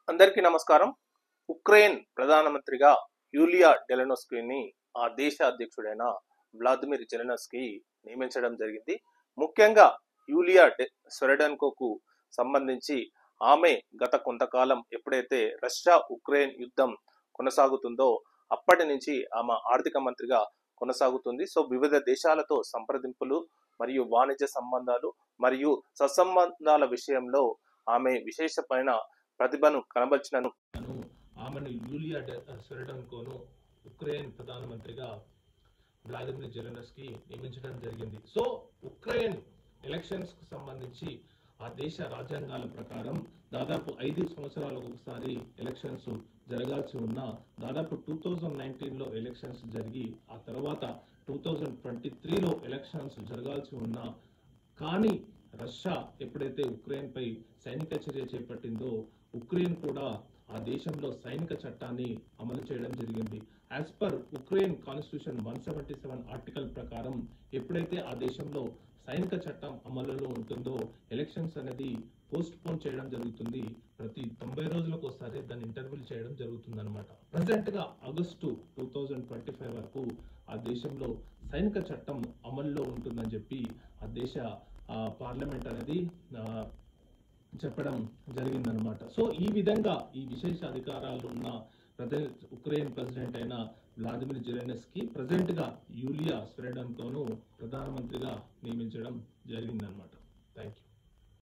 అందరికీ నమస్కారం. ఉక్రెయిన్ ప్రధానమంత్రిగా యూలియా డెలెనోస్కీని ఆ దేశ అధ్యక్షుడైన వ్లాదిమిర్ జెలెన్స్కీ నియమించడం జరిగింది. ముఖ్యంగా యూలియా స్వెరడెన్కోకు సంబంధించి ఆమె గత కొంతకాలం ఎప్పుడైతే రష్యా ఉక్రెయిన్ యుద్ధం కొనసాగుతుందో అప్పటి నుంచి ఆమె ఆర్థిక మంత్రిగా కొనసాగుతుంది. సో వివిధ దేశాలతో సంప్రదింపులు మరియు వాణిజ్య సంబంధాలు మరియు సత్సంబంధాల విషయంలో ఆమె విశేషమైన ప్రతిభను కనబర్చినను ఆమెను యూలియా స్వెరడెన్కోను ఉక్రెయిన్ ప్రధానమంత్రిగా వ్లాదిమిర్ జెలెన్స్కీ నియమించడం జరిగింది. సో ఉక్రెయిన్ ఎలక్షన్స్ కు సంబంధించి ఆ దేశ రాజ్యాంగాల ప్రకారం దాదాపు 5 సంవత్సరాలకు ఒకసారి ఎలక్షన్స్ జరగాల్సి ఉన్న దాదాపు 2019లో ఎలక్షన్స్ జరిగి ఆ తర్వాత 2023లో ఎలక్షన్స్ జరగాల్సి ఉన్న కానీ రష్యా ఎప్పుడైతే ఉక్రెయిన్ పై సైనిక చర్య చేపట్టిందో ఉక్రెయిన్ కూడా ఆ దేశంలో సైనిక చట్టాన్ని అమలు చేయడం జరిగింది. As per Ukraine constitution 177 article ప్రకారం ఎప్పుడైతే ఆ దేశంలో సైనిక చట్టం అమలులో ఉంటుందో ఎలక్షన్స్ అనేది పోస్ట్ పోన్ చేయడం జరుగుతుంది. ప్రతి 90 రోజులకు ఒకసారి దాన్ని ఇంటర్వ్యూ చేయడం జరుగుతుంది అనమాట. ప్రజెంట్ గా ఆగస్టు 2025 వరకు ఆ దేశంలో సైనిక చట్టం అమల్లో ఉంటుందని చెప్పి ఆ దేశ పార్లమెంట్ అనేది చెప్పడం జరిగిందనమాట. సో ఈ విధంగా ఈ విశేష అధికారాలు ఉన్న ఉక్రెయిన్ ప్రెసిడెంట్ అయిన వ్లాదిమిర్ జెలెన్స్కీ ప్రెసిడెంట్ గా యూలియా స్వెరడెన్కోను ప్రధానమంత్రిగా నియమించడం జరిగిందనమాట. Thank you.